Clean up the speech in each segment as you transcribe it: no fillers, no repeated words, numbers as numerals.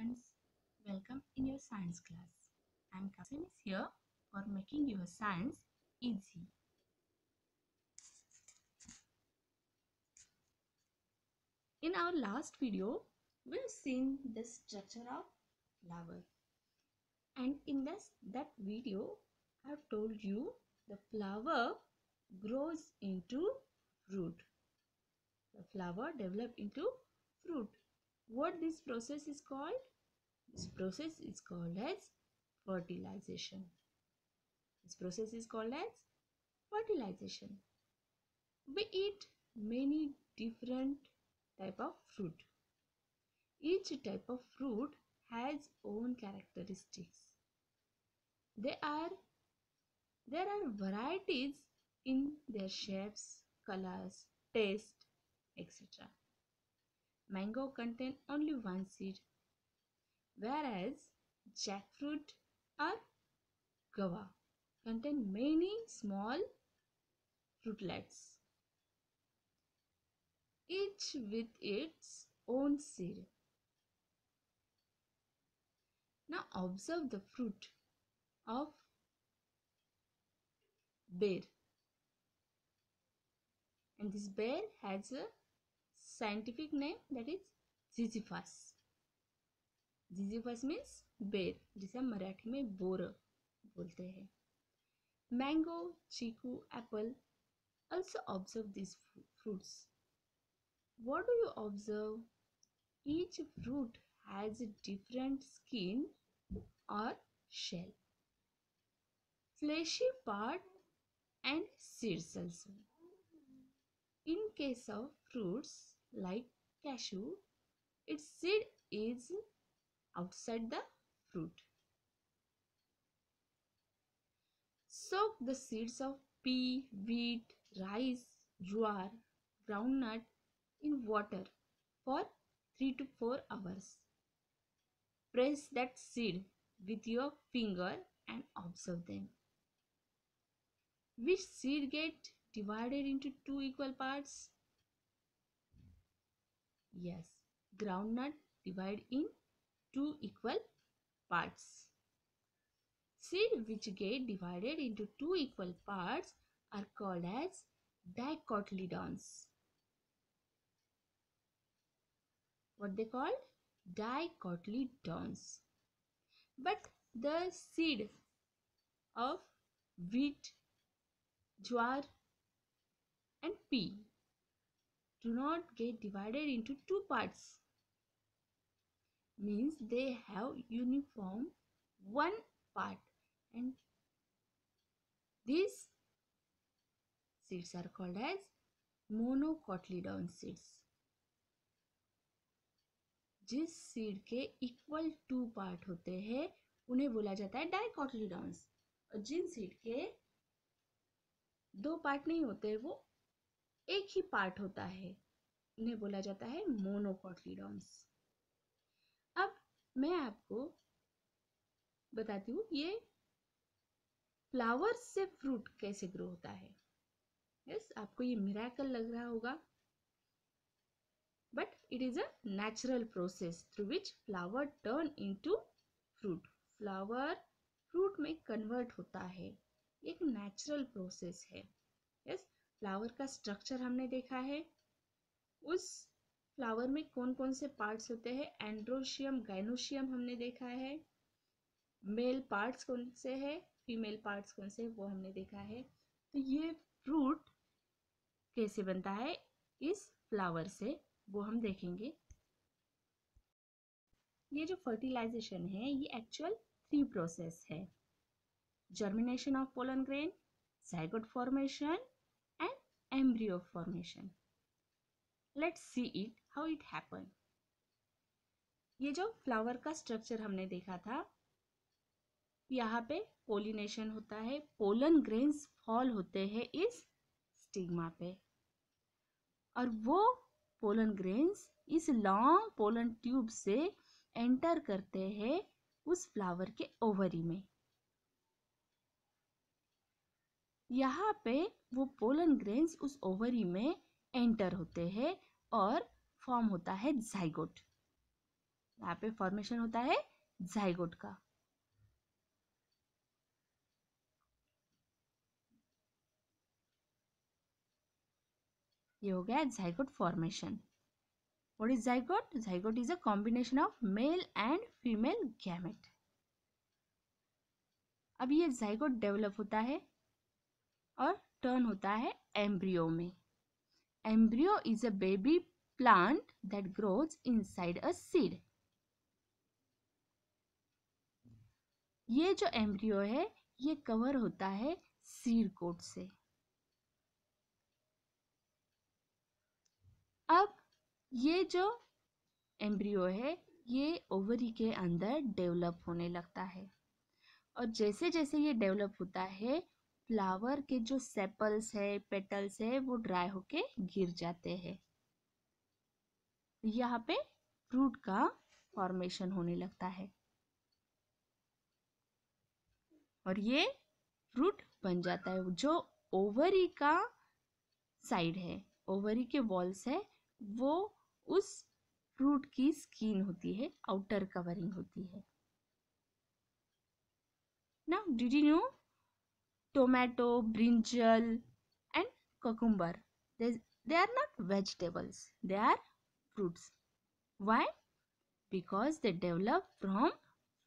students, welcome in your science class. I am Kasim is here for making your science easy. In our last video, we've seen the structure of flower, and in that video, I have told you the flower grows into fruit. The flower develops into fruit. What this process is called? This process is called as fertilization. This process is called as fertilization. We eat many different type of fruit. Each type of fruit has own characteristics. There are varieties in their shapes, colors, taste, etc. Mango contain only one seed, whereas jackfruit or guava contain many small fruitlets, each with its own seed. Now observe the fruit of bear, and this bear has a scientific name, that is Ziziphus. Ziziphus means bear, जिसे हम मराठी में bore बोलते हैं. Mango, chiku, apple. Also observe these fruits. What do you observe? Each fruit has a different skin or shell, fleshy part and seeds also. In case of fruits like cashew, its seed is outside the fruit. Soak the seeds of pea, wheat, rice, jowar, groundnut in water for 3 to 4 hours. Press that seed with your finger and observe them. Which seed get divided into 2 equal parts? Yes, groundnut divide in 2 equal parts. Seed which get divided into 2 equal parts are called as dicotyledons. What they called? Dicotyledons. But the seed of wheat, jowar and pea do not get divided into 2 parts. Means they have uniform one part, and these seeds are called as monocotyledon seeds. जिस seed के equal 2 part होते हैं उन्हें बोला जाता है डाइकोटिलेडॉन्स, और जिन seed के 2 पार्ट नहीं होते वो एक ही पार्ट होता है उन्हें बोला जाता है मोनोकोटिलेडॉन्स. अब मैं आपको बताती हूँ ये फ्लावर से फ्रूट कैसे ग्रो होता है. यस, आपको ये मिरेकल लग रहा होगा, but it is a natural process through which flower turn into fruit. Flower fruit में convert होता है, एक natural process है. Yes, flower का structure हमने देखा है. उस flower में कौन कौन से parts होते हैं? एंड्रोशियम, गाइनोशियम हमने देखा है. मेल पार्ट्स कौन से है, फीमेल पार्ट्स कौन से, वो हमने देखा है. तो ये फ्रूट कैसे बनता है इस फ्लावर से, वो हम देखेंगे. ये जो फर्टिलाइजेशन है ये एक्चुअल 3 प्रोसेस है. Germination of pollen grain, zygote formation and embryo formation. Let's see it how it happen. ये जो फ्लावर का स्ट्रक्चर हमने देखा था, यहाँ पे पोलिनेशन होता है, पोलन ग्रेन्स फॉल होते हैं इस स्टिग्मा पे, और वो पोलन ग्रेन्स इस लॉन्ग पोलन ट्यूब से एंटर करते हैं उस फ्लावर के ओवरी में. यहाँ पे वो पोलन ग्रेन्स उस ओवरी में एंटर होते हैं और फॉर्म होता है जाइगोट. यहाँ पे फॉर्मेशन होता है जाइगोट का। ये हो गया zygote formation. What is zygote? Zygote is a combination of male and female gamete. अब ये जाइगोट डेवलप होता है और टर्न होता है एम्ब्रियो में। Embryo is a baby plant that grows inside a seed. ये जो एम्ब्रियो है ये कवर होता है सीड कोट से। अब ये जो एम्ब्रियो है ये ओवरी के अंदर डेवलप होने लगता है और जैसे जैसे ये डेवलप होता है फ्लावर के जो सेपल्स है, पेटल्स है, वो ड्राई होके गिर जाते हैं। यहाँ पे फ्रूट का फॉर्मेशन होने लगता है और ये फ्रूट बन जाता है। जो ओवरी का साइड है, ओवरी के वॉल्स है, वो उस फ्रूट की स्किन होती है, आउटर कवरिंग होती है। Now did you know tomato, brinjal and cucumber, they are not vegetables, they are fruits. Why? Because they develop from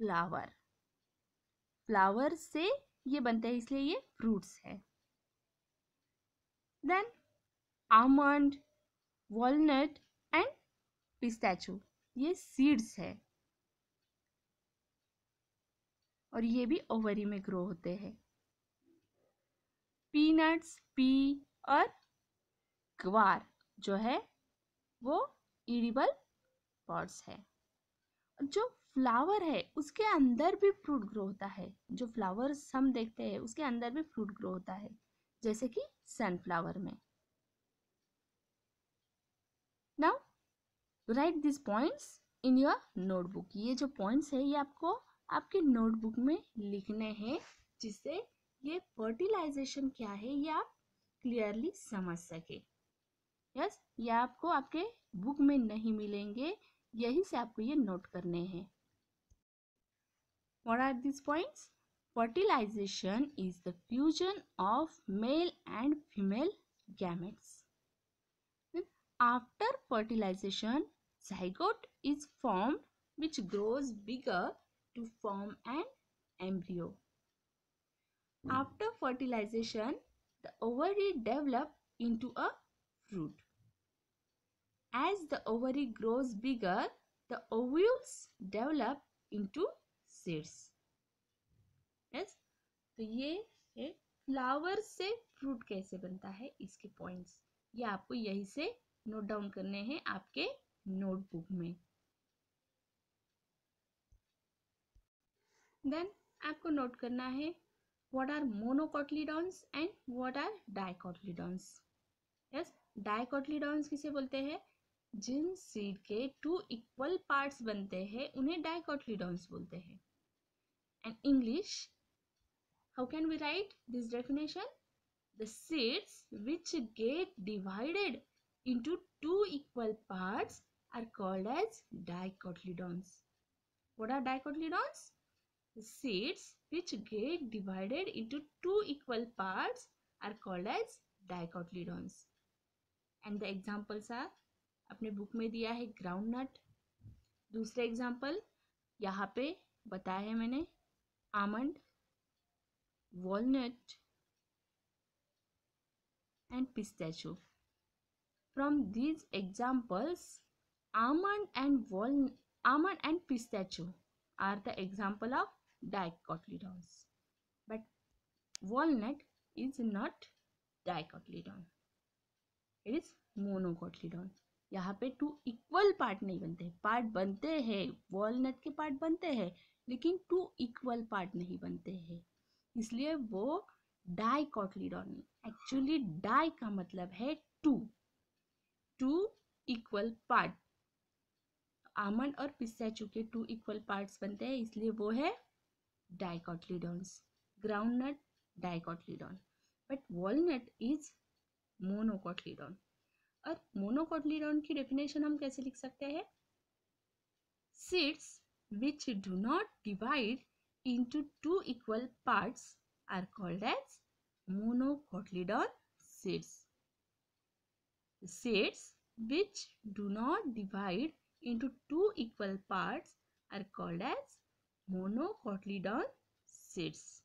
flower. Flower से ये बनते हैं इसलिए ये फ्रूट्स है। देन आमंड, वॉलनट एंड पिस्ताचो, ये सीड्स है और ये भी ओवरी में ग्रो होते हैं। पीनट्स, पी और ग्वार जो है वो ईडिबल पॉड्स है। जो फ्लावर है उसके अंदर भी फ्रूट ग्रो होता है। जो फ्लावर्स हम देखते हैं उसके अंदर भी फ्रूट ग्रो होता है, जैसे कि सनफ्लावर में। Now right this points in your notebook. ये जो पॉइंट्स है ये आपको आपके नोटबुक में लिखने हैं, जिससे ये फर्टिलाइजेशन क्या है ये आप क्लियरली समझ सके। यस, ये आपको आपके बुक में नहीं मिलेंगे, यही से आपको ये नोट करने हैं। What are these points? Fertilization is the fusion of male and female gametes. Then after fertilization, zygote is formed which grows bigger to form an embryo. After fertilization, the ovary develop into a fruit. As the ovary grows bigger, the ovules develop into seeds. Yes? तो ये है flower से fruit कैसे बनता है, इसके points ये आपको यही से नोट डाउन करने हैं आपके नोटबुक में। देन आपको नोट करना है what are monocotyledons and what are dicotyledons. Yes, dicotyledons किसे बोलते हैं? जिन सीड के 2 इक्वल पार्ट्स बनते हैं उन्हें डाइकोटिलीडॉन्स बोलते हैं। And English, how can we write this definition? The seeds which get divided into 2 equal parts are called as dicotyledons. What are dicotyledons? The seeds which get divided into 2 equal parts are called as dicotyledons. And the examples are, अपने book में दिया है groundnut. दूसरे example यहाँ पे बताया है मैंने, almond, walnut and pistachio. From these examples, almond and pistachio are the example of dicotyledons. But walnut is not dicotyledon. It is monocotyledon. यहाँ पे 2 इक्वल पार्ट नहीं बनते, पार्ट बनते हैं, वॉलनट के पार्ट बनते हैं, लेकिन 2 इक्वल पार्ट नहीं बनते हैं, इसलिए वो डाइकोटिलीडॉन। एक्चुअली डाई का मतलब है 2 इक्वल पार्ट। आमंड और पिस्ताचियो के 2 इक्वल पार्ट्स बनते हैं, इसलिए वो है dicotyledons. Groundnut dicotyledon, but walnut is monocotyledon. और मोनोकोटिलीडॉन की डेफिनेशन हम कैसे लिख सकते हैं? Seeds which do not divide into two equal parts are called as monocotyledon seeds. Seeds which do not divide into two equal parts are called as monocotyledon seeds.